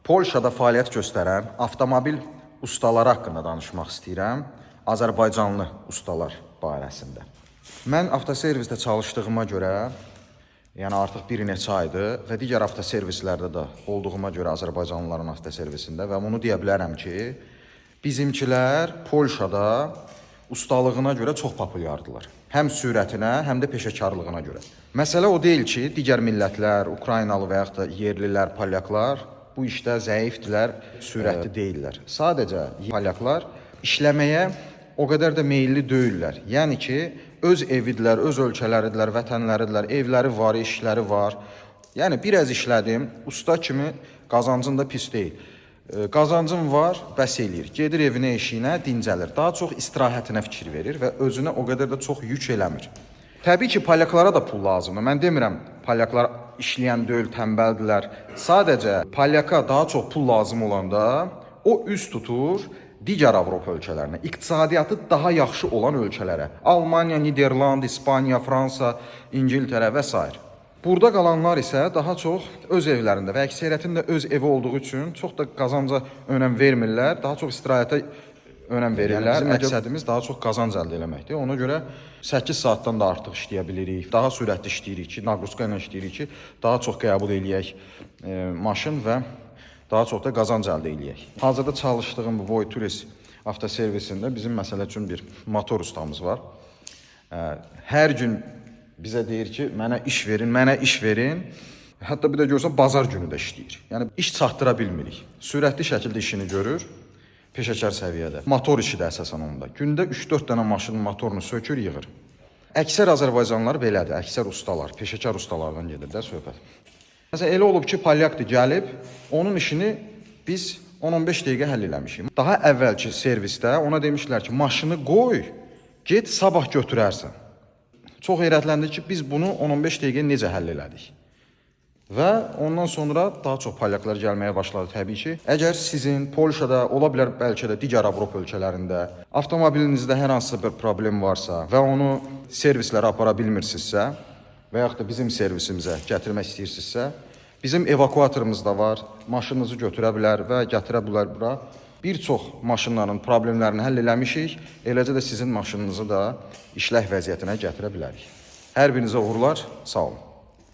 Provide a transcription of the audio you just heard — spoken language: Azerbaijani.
Polşada fəaliyyət göstərən avtomobil ustaları haqqında danışmaq istəyirəm. Azərbaycanlı ustalar barəsində. Mən avtoservisdə çalışdığıma görə, yəni artıq bir neçə aydır və digər avtoservislərdə də olduğuma görə Azərbaycanlıların avtoservisində və bunu deyə bilərəm ki, bizimkilər Polşada ustalığına görə çox populyardılar. Həm sürətinə, həm də peşəkarlığına görə. Məsələ o deyil ki, digər millətlər, Ukraynalı və yaxud da yerlilər, polyaklar bu işdə zəifdirlər, sürətli deyillər. Sadəcə polyaklar işləməyə o qədər də meyilli deyillər. Yəni ki, öz evidilər, öz ölkələridirlər, vətənləridirlər, evləri var, işləri var. Yəni bir az işlədim, usta kimi qazancın da pis deyil. Qazancın var, bəs eləyir. Gedir evinə, eşiyinə, dincəlir. Daha çox istirahətinə fikir verir və özünə o qədər də çox yük eləmir. Təbii ki, polyaklara da pul lazımdır. Mən demirəm, polyaklar işləyən deyil, tənbəldilər. Sadəcə polyaka daha çox pul lazım olanda o üst tutur digər Avropa ölkələrinə, iqtisadiyyatı daha yaxşı olan ölkələrə. Almaniya, Niderland, İspaniya, Fransa, İngiltərə və s. Burada qalanlar isə daha çox öz evlərində və əksəriyyətində öz evi olduğu üçün çox da qazanca önəm vermirlər, daha çox istirahətə önəm verirlər. Yəni, məqsədimiz daha çox qazanc əldə etməkdir. Ona görə 8 saatdan da artıq işləyə bilirik. Daha sürətli işləyirik ki, naqruska ilə işləyirik ki, daha çox qəbul eləyək maşın və daha çox da qazanc əldə eləyək. Hazırda çalışdığım bu Voituris avtoservisində bizim məsələ üçün bir motor ustamız var. Hər gün bizə deyir ki, mənə iş verin. Hətta bir də görsən bazar günü də işləyir. Yəni iş çatdıra bilmirik. Sürətli şəkildə işini görür. Peşəkar səviyyədə. Motor işi də əsasən onda. Gündə 3-4 dənə maşının motorunu sökür, yığır. Əksər Azərbaycanlılar belədir, əksər ustalar, peşəkar ustalardan gedir də söhbət. Məsələn, elə olub ki, polyakdır gəlib, onun işini biz 10-15 dəqiqə həll eləmişik. Daha əvvəlki servisdə ona demişlər ki, maşını qoy, get sabah götürərsən. Çox heyrətləndik ki, biz bunu 10-15 dəqiqə necə həll elədik? Və ondan sonra daha çox polyaklar gəlməyə başladı təbii ki. Əgər sizin Polşada, ola bilər bəlkə də digər Avropa ölkələrində avtomobilinizdə hər hansı bir problem varsa və onu servislərə apara bilmirsinizsə və yaxud da bizim servisimizə gətirmək istəyirsinizsə, bizim evakuatorumuz da var. Maşınınızı götürə bilər və gətirə bilər bura. Bir çox maşınların problemlərini həll eləmişik. Eləcə də sizin maşınınızı da işlək vəziyyətinə gətirə bilərik. Hər birinizə uğurlar, sağ olun.